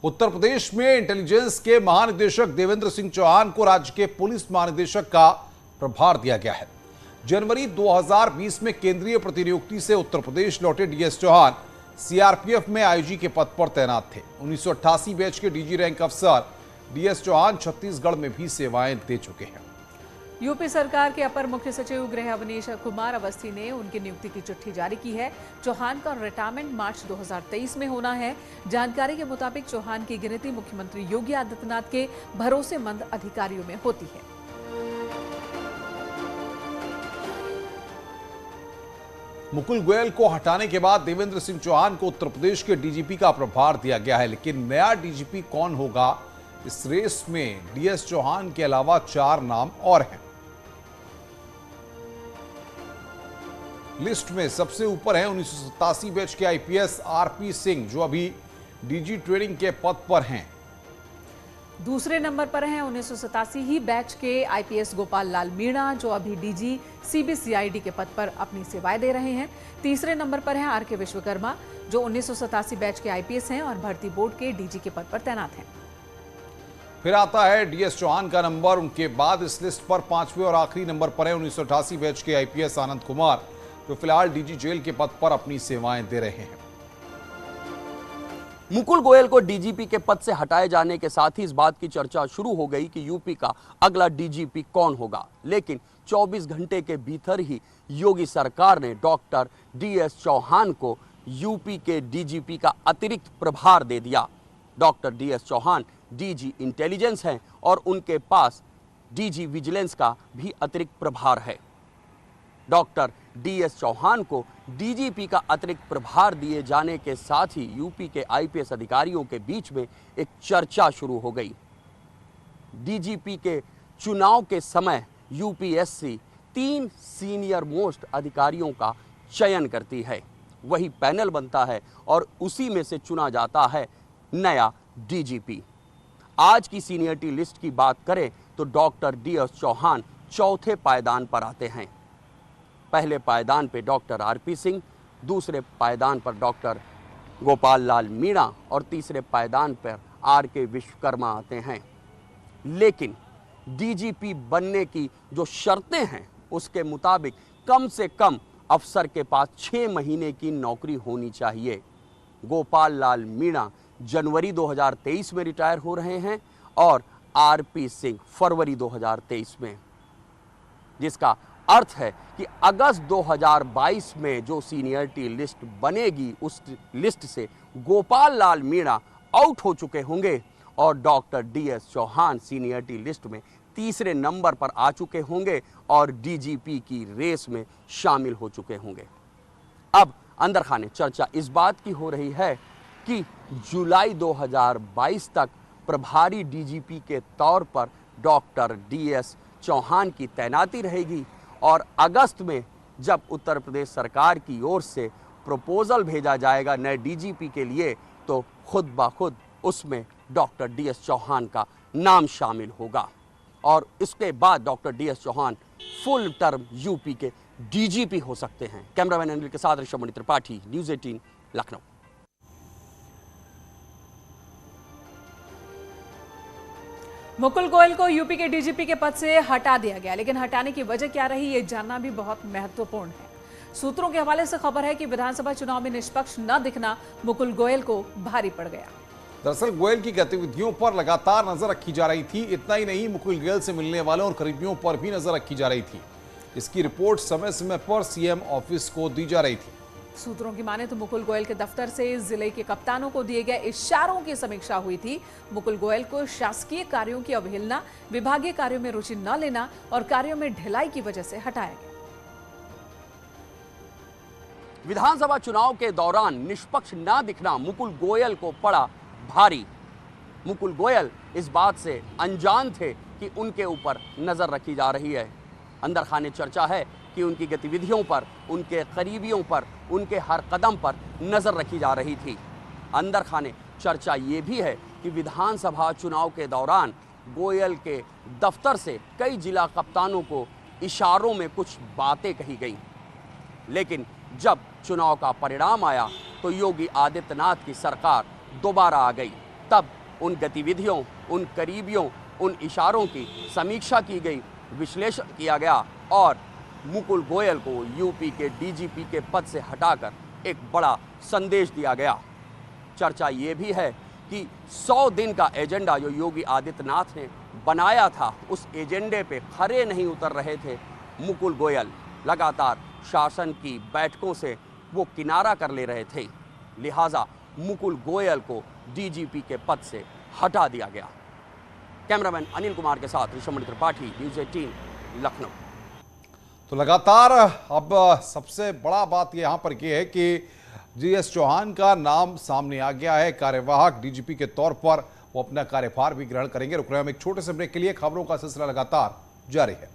उत्तर प्रदेश में इंटेलिजेंस के महानिदेशक देवेंद्र सिंह चौहान को राज्य के पुलिस महानिदेशक का प्रभार दिया गया है। जनवरी 2020 में केंद्रीय प्रतिनियुक्ति से उत्तर प्रदेश लौटे डीएस चौहान सीआरपीएफ में आईजी के पद पर तैनात थे। 1988 बैच के डीजी रैंक अफसर डीएस चौहान छत्तीसगढ़ में भी सेवाएं दे चुके हैं। यूपी सरकार के अपर मुख्य सचिव गृह अवनीश कुमार अवस्थी ने उनकी नियुक्ति की चिट्ठी जारी की है। चौहान का रिटायरमेंट मार्च 2023 में होना है। जानकारी के मुताबिक चौहान की गिनती मुख्यमंत्री योगी आदित्यनाथ के भरोसेमंद अधिकारियों में होती है। मुकुल गोयल को हटाने के बाद देवेंद्र सिंह चौहान को उत्तर प्रदेश के डीजीपी का प्रभार दिया गया है, लेकिन नया डीजीपी कौन होगा, इस रेस में डीएस चौहान के अलावा 4 नाम और हैं। लिस्ट में सबसे ऊपर है 1987 बैच के आईपीएस आरपी सिंह, जो अभी डीजी ट्रेनिंग के पद पर हैं। दूसरे नंबर पर हैं 1987 ही बैच के आईपीएस गोपाल लाल मीणा, जो अभी डीजी सीबीसीआईडी के पद पर अपनी सेवाएं दे रहे हैं। तीसरे नंबर पर हैं आरके विश्वकर्मा, जो 1987 बैच के आईपीएस हैं और भर्ती बोर्ड के डीजी के पद पर तैनात हैं। फिर आता है डीएस चौहान का नंबर। उनके बाद इस लिस्ट पर 5वें और आखिरी नंबर पर है 1988 बैच के आईपीएस आनंद कुमार, जो फिलहाल डीजी जेल के पद पर अपनी सेवाएं दे रहे हैं। मुकुल गोयल को डीजीपी के पद से हटाए जाने के साथ ही इस बात की चर्चा शुरू हो गई कि यूपी का अगला डीजीपी कौन होगा, लेकिन 24 घंटे के भीतर ही योगी सरकार ने डॉक्टर डीएस चौहान को यूपी के डीजीपी का अतिरिक्त प्रभार दे दिया। Doctor DS Chauhan DG intelligence हैं और उनके पास डीजी विजिलेंस का भी अतिरिक्त प्रभार है। डॉक्टर डीएस चौहान को डीजीपी का अतिरिक्त प्रभार दिए जाने के साथ ही यूपी के आईपीएस अधिकारियों के बीच में एक चर्चा शुरू हो गई। डीजीपी के चुनाव के समय यूपीएससी 3 सीनियर मोस्ट अधिकारियों का चयन करती है, वही पैनल बनता है और उसी में से चुना जाता है नया डीजीपी। आज की सीनियरिटी लिस्ट की बात करें तो डॉक्टर डीएस चौहान चौथे पायदान पर आते हैं। पहले पायदान पे डॉक्टर आरपी सिंह, दूसरे पायदान पर डॉक्टर गोपाल लाल मीणा और तीसरे पायदान पर आरके विश्वकर्मा आते हैं। लेकिन डीजीपी बनने की जो शर्तें हैं उसके मुताबिक कम से कम अफसर के पास 6 महीने की नौकरी होनी चाहिए। गोपाल लाल मीणा जनवरी 2023 में रिटायर हो रहे हैं और आरपी सिंह फरवरी 2023 में, जिसका अर्थ है कि अगस्त 2022 में जो सीनियरिटी लिस्ट बनेगी उस लिस्ट से गोपाल लाल मीणा आउट हो चुके होंगे और doctor DS Chauhan seniority list में तीसरे नंबर पर आ चुके होंगे और डीजीपी की रेस में शामिल हो चुके होंगे। अब अंदर खाने चर्चा इस बात की हो रही है कि जुलाई 2022 तक प्रभारी डीजीपी के तौर पर डॉक्टर डीएस चौहान की तैनाती रहेगी और अगस्त में जब उत्तर प्रदेश सरकार की ओर से प्रपोजल भेजा जाएगा नए डीजीपी के लिए तो खुद ब खुद उसमें डॉक्टर डीएस चौहान का नाम शामिल होगा और इसके बाद doctor DS Chauhan full term UP के डीजीपी हो सकते हैं। कैमरामैन अनिल के साथ ऋषभ मणि त्रिपाठी, न्यूज़ 18 लखनऊ। मुकुल गोयल को यूपी के डीजीपी के पद से हटा दिया गया, लेकिन हटाने की वजह क्या रही ये जानना भी बहुत महत्वपूर्ण है। सूत्रों के हवाले से खबर है कि विधानसभा चुनाव में निष्पक्ष न दिखना मुकुल गोयल को भारी पड़ गया। दरअसल गोयल की गतिविधियों पर लगातार नजर रखी जा रही थी। इतना ही नहीं, मुकुल गोयल से मिलने वालों और करीबियों पर भी नजर रखी जा रही थी। इसकी रिपोर्ट समय समय पर सीएम ऑफिस को दी जा रही थी। सूत्रों की माने तो मुकुल गोयल के दफ्तर से जिले के कप्तानों को दिए गए इशारों की समीक्षा हुई थी। मुकुल गोयल को शासकीय कार्यों की अवहेलना, विभागीय कार्यों में रुचि न लेना और कार्यों में ढिलाई की वजह से हटाया गया। विधानसभा चुनाव के दौरान निष्पक्ष न दिखना मुकुल गोयल को पड़ा भारी। मुकुल गोयल इस बात से अनजान थे कि उनके ऊपर नजर रखी जा रही है। अंदर खाने चर्चा है कि उनकी गतिविधियों पर, उनके करीबियों पर, उनके हर कदम पर नजर रखी जा रही थी। अंदर खाने चर्चा ये भी है कि विधानसभा चुनाव के दौरान गोयल के दफ्तर से कई जिला कप्तानों को इशारों में कुछ बातें कही गई, लेकिन जब चुनाव का परिणाम आया तो योगी आदित्यनाथ की सरकार दोबारा आ गई तब उन गतिविधियों, उन करीबियों, उन इशारों की समीक्षा की गई, विश्लेषण किया गया और मुकुल गोयल को यूपी के डीजीपी के पद से हटाकर एक बड़ा संदेश दिया गया। चर्चा ये भी है कि 100 दिन का एजेंडा जो योगी आदित्यनाथ ने बनाया था, उस एजेंडे पे खरे नहीं उतर रहे थे मुकुल गोयल। लगातार शासन की बैठकों से वो किनारा कर ले रहे थे, लिहाजा मुकुल गोयल को डीजीपी के पद से हटा दिया गया। कैमरामैन अनिल कुमार के साथ ऋषमणि त्रिपाठी, न्यूज़ 18, लखनऊ। तो लगातार अब सबसे बड़ा बात यहां पर यह है कि जीएस चौहान का नाम सामने आ गया है कार्यवाहक डीजीपी के तौर पर। वो अपना कार्यभार भी ग्रहण करेंगे। रुक रहे हैं हम एक छोटे से ब्रेक के लिए। खबरों का सिलसिला लगातार जारी है।